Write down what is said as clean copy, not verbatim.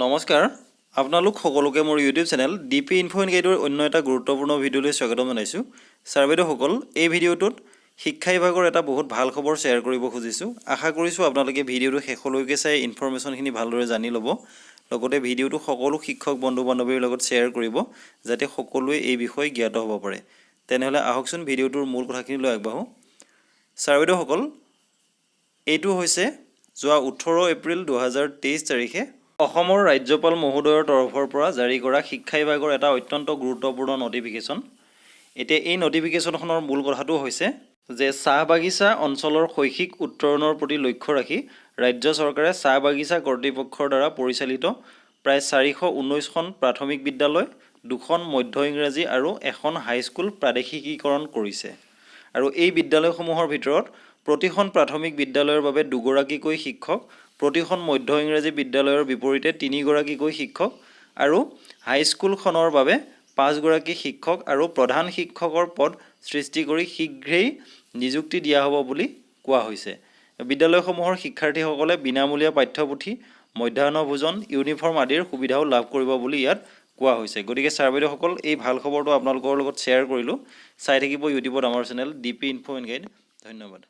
নমস্কাৰ আপোনালোক সকলোকে মোৰ ইউটিউব চেনেল dpinfoguide1753 অন্য এটা গুৰুত্বপূৰ্ণ ভিডিঅ'লৈ স্বাগতম জনাইছো। ছাৰ বাইদেউসকল এই ভিডিঅ'টোত শিক্ষা বিভাগৰ এটা বহুত ভাল খবৰ শ্বেয়াৰ কৰিব খুজিছো। আশা কৰিছো আপোনালোকে ভিডিঅ'টো শেষলৈকে চাই ইনফৰমেশ্যনখিনি ভালদৰে জানি ল'ব। লগতে ভিডিঅ'টো সকলো শিক্ষক বন্ধু বান্ধৱীৰ লগত শ্বেয়াৰ কৰিব যাতে সকলোৱে এই বিষয়ে জ্ঞাত হ'ব পাৰে। তেনেহলে আহকচোন ভিডিঅ'টোৰ মূল কথাখিনি লৈ আগবাঢ়ো। ছাৰ বাইদেউসকল এইটো হৈছে যোৱা 18 এপ্ৰিল 2023 তাৰিখে অসমৰ ৰাজ্যপাল মহোদয়ৰ তৰফৰ পৰা জাৰি কৰা শিক্ষা বিভাগৰ এটা অত্যন্ত গুৰুত্বপূৰ্ণ নটিফিকেশ্যন। এতিয়া এই নটিফিকেশ্যনখনৰ মূল কথাটো হৈছে যে চাহ বাগিচা অঞ্চলৰ শৈক্ষিক উত্তৰণৰ প্ৰতি লক্ষ্য ৰাখি ৰাজ্য চৰকাৰে চাহ বাগিচা কৰ্তৃপক্ষৰ দ্বাৰা পৰিচালিত প্ৰায় 419খন প্ৰাথমিক বিদ্যালয়, 2খন মধ্য ইংৰাজী আৰু 1খন হাইস্কুল প্ৰাদেশিকীকৰণ কৰিছে। আৰু এই বিদ্যালয়সমূহৰ ভিতৰত প্ৰতিখন প্ৰাথমিক বিদ্যালয়ৰ বাবে 2গৰাকীকৈ শিক্ষক, প্ৰতিখন মধ্য ইংৰাজী বিদ্যালয়ৰ বিপৰীতে 3গৰাকীকৈ শিক্ষক আৰু হাইস্কুলখনৰ বাবে 5গৰাকী শিক্ষক আৰু প্ৰধান শিক্ষকৰ পদ সৃষ্টি কৰি শীঘ্ৰেই নিযুক্তি দিয়া হ'ব বুলি কোৱা হৈছে। বিদ্যালয়সমূহৰ শিক্ষাৰ্থীসকলে বিনামূলীয়া পাঠ্যপুথি, মধ্যাহ্ন ভোজন, ইউনিফৰ্ম আদিৰ সুবিধাও লাভ কৰিব বুলি ইয়াত কোৱা হৈছে। গতিকে ছাৰ বাইদেউসকল এই ভাল খবৰটো আপোনালোকৰ লগত শ্বেয়াৰ কৰিলোঁ। চাই থাকিব ইউটিউবত আমাৰ চেনেল dpinfoguide। ধন্যবাদ।